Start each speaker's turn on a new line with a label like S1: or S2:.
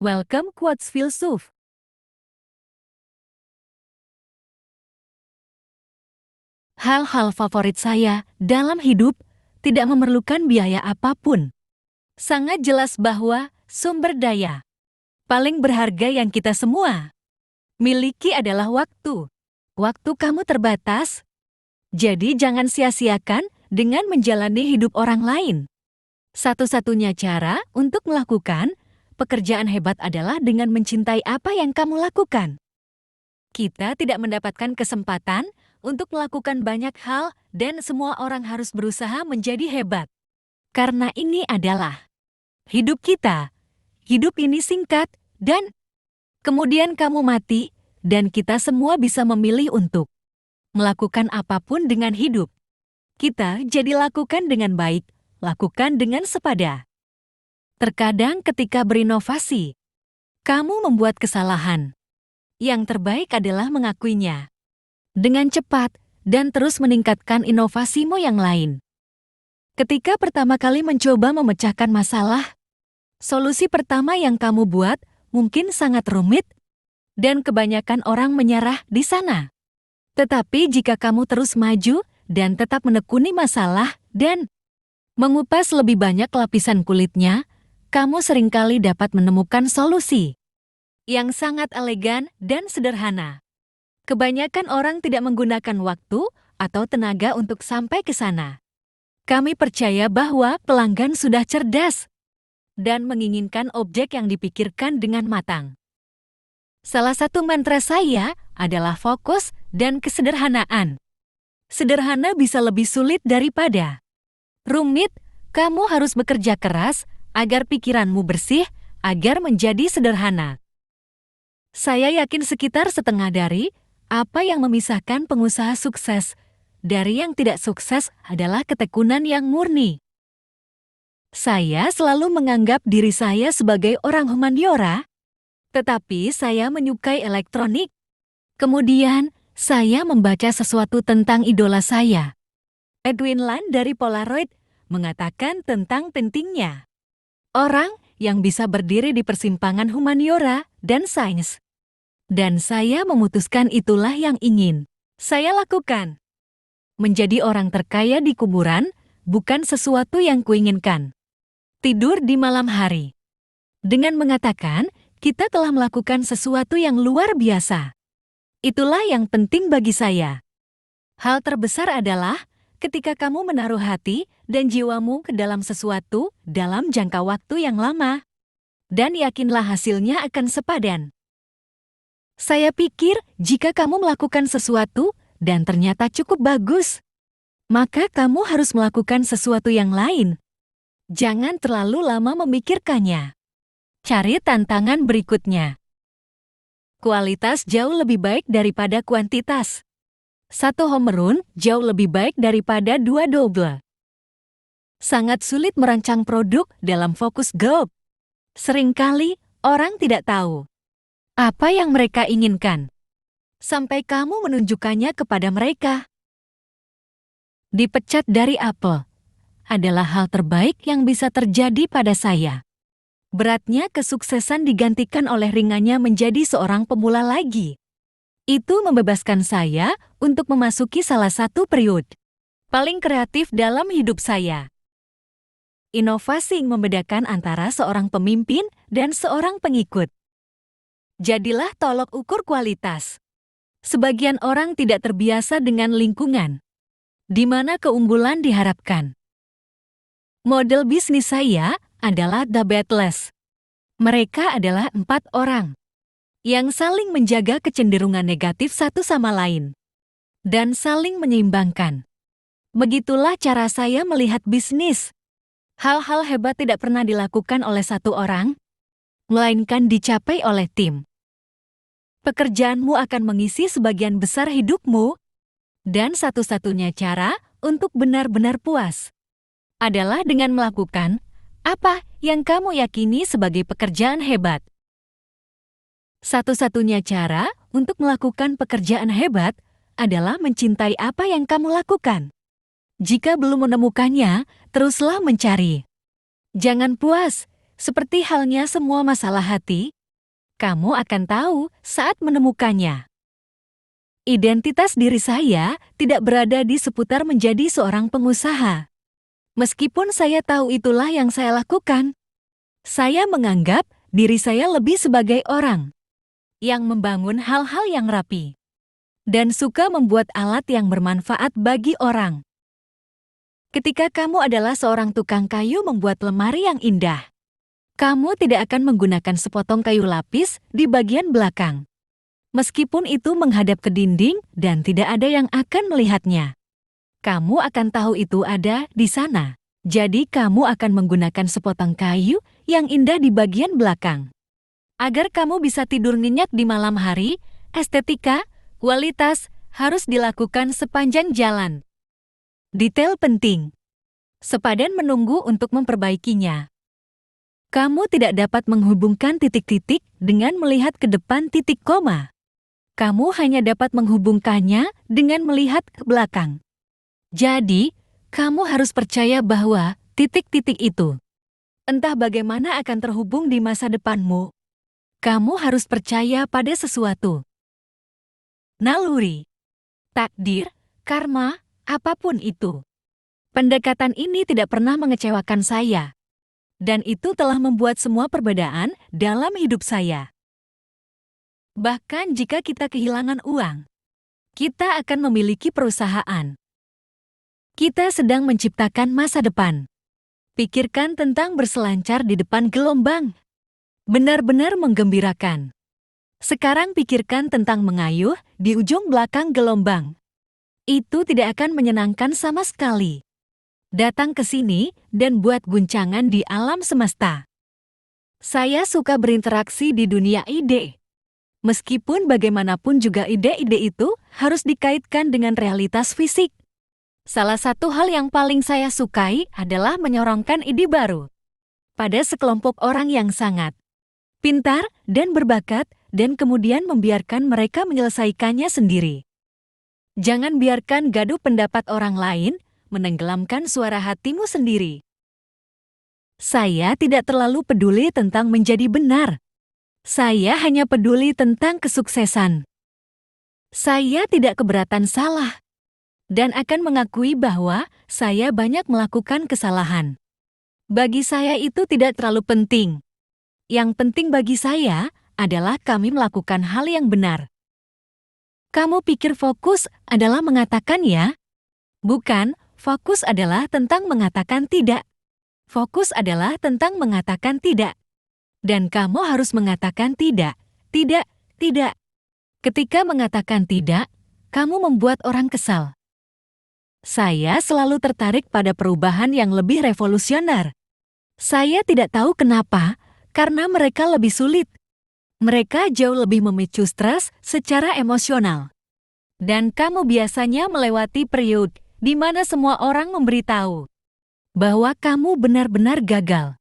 S1: Welcome Quotes Filsuf. Hal-hal favorit saya dalam hidup tidak memerlukan biaya apapun. Sangat jelas bahwa sumber daya paling berharga yang kita semua miliki adalah waktu. Waktu kamu terbatas, jadi jangan sia-siakan dengan menjalani hidup orang lain. Satu-satunya cara untuk melakukan pekerjaan hebat adalah dengan mencintai apa yang kamu lakukan. Kita tidak mendapatkan kesempatan untuk melakukan banyak hal dan semua orang harus berusaha menjadi hebat. Karena ini adalah hidup kita. Hidup ini singkat dan kemudian kamu mati dan kita semua bisa memilih untuk melakukan apapun dengan hidup. Kita jadi lakukan dengan baik, lakukan dengan sepada. Terkadang ketika berinovasi, kamu membuat kesalahan. Yang terbaik adalah mengakuinya dengan cepat dan terus meningkatkan inovasimu yang lain. Ketika pertama kali mencoba memecahkan masalah, solusi pertama yang kamu buat mungkin sangat rumit dan kebanyakan orang menyerah di sana. Tetapi jika kamu terus maju dan tetap menekuni masalah dan mengupas lebih banyak lapisan kulitnya, kamu seringkali dapat menemukan solusi yang sangat elegan dan sederhana. Kebanyakan orang tidak menggunakan waktu atau tenaga untuk sampai ke sana. Kami percaya bahwa pelanggan sudah cerdas dan menginginkan objek yang dipikirkan dengan matang. Salah satu mantra saya adalah fokus dan kesederhanaan. Sederhana bisa lebih sulit daripada rumit. Kamu harus bekerja keras agar pikiranmu bersih, agar menjadi sederhana. Saya yakin sekitar setengah dari apa yang memisahkan pengusaha sukses dari yang tidak sukses adalah ketekunan yang murni. Saya selalu menganggap diri saya sebagai orang humaniora, tetapi saya menyukai elektronik. Kemudian, saya membaca sesuatu tentang idola saya. Edwin Land dari Polaroid mengatakan tentang pentingnya orang yang bisa berdiri di persimpangan humaniora dan sains. Dan saya memutuskan itulah yang ingin saya lakukan. Menjadi orang terkaya di kuburan bukan sesuatu yang kuinginkan. Tidur di malam hari. Dengan mengatakan, kita telah melakukan sesuatu yang luar biasa. Itulah yang penting bagi saya. Hal terbesar adalah ketika kamu menaruh hati dan jiwamu ke dalam sesuatu dalam jangka waktu yang lama. Dan yakinlah hasilnya akan sepadan. Saya pikir jika kamu melakukan sesuatu dan ternyata cukup bagus, maka kamu harus melakukan sesuatu yang lain. Jangan terlalu lama memikirkannya. Cari tantangan berikutnya. Kualitas jauh lebih baik daripada kuantitas. Satu home run jauh lebih baik daripada 2 double. Sangat sulit merancang produk dalam fokus group. Seringkali orang tidak tahu apa yang mereka inginkan sampai kamu menunjukkannya kepada mereka. Dipecat dari Apple adalah hal terbaik yang bisa terjadi pada saya. Beratnya kesuksesan digantikan oleh ringannya menjadi seorang pemula lagi. Itu membebaskan saya untuk memasuki salah satu periode paling kreatif dalam hidup saya. Inovasi yang membedakan antara seorang pemimpin dan seorang pengikut. Jadilah tolok ukur kualitas. Sebagian orang tidak terbiasa dengan lingkungan di mana keunggulan diharapkan. Model bisnis saya adalah The Beatles. Mereka adalah 4 orang yang saling menjaga kecenderungan negatif satu sama lain dan saling menyeimbangkan. Begitulah cara saya melihat bisnis. Hal-hal hebat tidak pernah dilakukan oleh satu orang, melainkan dicapai oleh tim. Pekerjaanmu akan mengisi sebagian besar hidupmu, dan satu-satunya cara untuk benar-benar puas adalah dengan melakukan apa yang kamu yakini sebagai pekerjaan hebat. Satu-satunya cara untuk melakukan pekerjaan hebat adalah mencintai apa yang kamu lakukan. Jika belum menemukannya, teruslah mencari. Jangan puas Seperti halnya semua masalah hati, kamu akan tahu saat menemukannya. Identitas diri saya tidak berada di seputar menjadi seorang pengusaha. Meskipun saya tahu itulah yang saya lakukan, saya menganggap diri saya lebih sebagai orang yang membangun hal-hal yang rapi dan suka membuat alat yang bermanfaat bagi orang. Ketika kamu adalah seorang tukang kayu membuat lemari yang indah, kamu tidak akan menggunakan sepotong kayu lapis di bagian belakang. Meskipun itu menghadap ke dinding dan tidak ada yang akan melihatnya. Kamu akan tahu itu ada di sana. Jadi kamu akan menggunakan sepotong kayu yang indah di bagian belakang. Agar kamu bisa tidur nyenyak di malam hari, estetika, kualitas harus dilakukan sepanjang jalan. Detail penting. Sepadan menunggu untuk memperbaikinya. Kamu tidak dapat menghubungkan titik-titik dengan melihat ke depan titik koma. Kamu hanya dapat menghubungkannya dengan melihat ke belakang. Jadi, kamu harus percaya bahwa titik-titik itu, entah bagaimana akan terhubung di masa depanmu. Kamu harus percaya pada sesuatu. Naluri, takdir, karma, apapun itu. Pendekatan ini tidak pernah mengecewakan saya. Dan itu telah membuat semua perbedaan dalam hidup saya. Bahkan jika kita kehilangan uang, kita akan memiliki perusahaan. Kita sedang menciptakan masa depan. Pikirkan tentang berselancar di depan gelombang. Benar-benar menggembirakan. Sekarang pikirkan tentang mengayuh di ujung belakang gelombang. Itu tidak akan menyenangkan sama sekali. Datang ke sini dan buat guncangan di alam semesta. Saya suka berinteraksi di dunia ide. Meskipun bagaimanapun juga ide-ide itu harus dikaitkan dengan realitas fisik. Salah satu hal yang paling saya sukai adalah menyorongkan ide baru pada sekelompok orang yang sangat pintar dan berbakat dan kemudian membiarkan mereka menyelesaikannya sendiri. Jangan biarkan gaduh pendapat orang lain menenggelamkan suara hatimu sendiri. Saya tidak terlalu peduli tentang menjadi benar. Saya hanya peduli tentang kesuksesan. Saya tidak keberatan salah dan akan mengakui bahwa saya banyak melakukan kesalahan. Bagi saya itu tidak terlalu penting. Yang penting bagi saya adalah kami melakukan hal yang benar. Kamu pikir fokus adalah mengatakan ya? Bukan, fokus adalah tentang mengatakan tidak. Fokus adalah tentang mengatakan tidak. Dan kamu harus mengatakan tidak, tidak, tidak. Ketika mengatakan tidak, kamu membuat orang kesal. Saya selalu tertarik pada perubahan yang lebih revolusioner. Saya tidak tahu kenapa, karena mereka lebih sulit. Mereka jauh lebih memicu stres secara emosional. Dan kamu biasanya melewati periode di mana semua orang memberitahu bahwa kamu benar-benar gagal.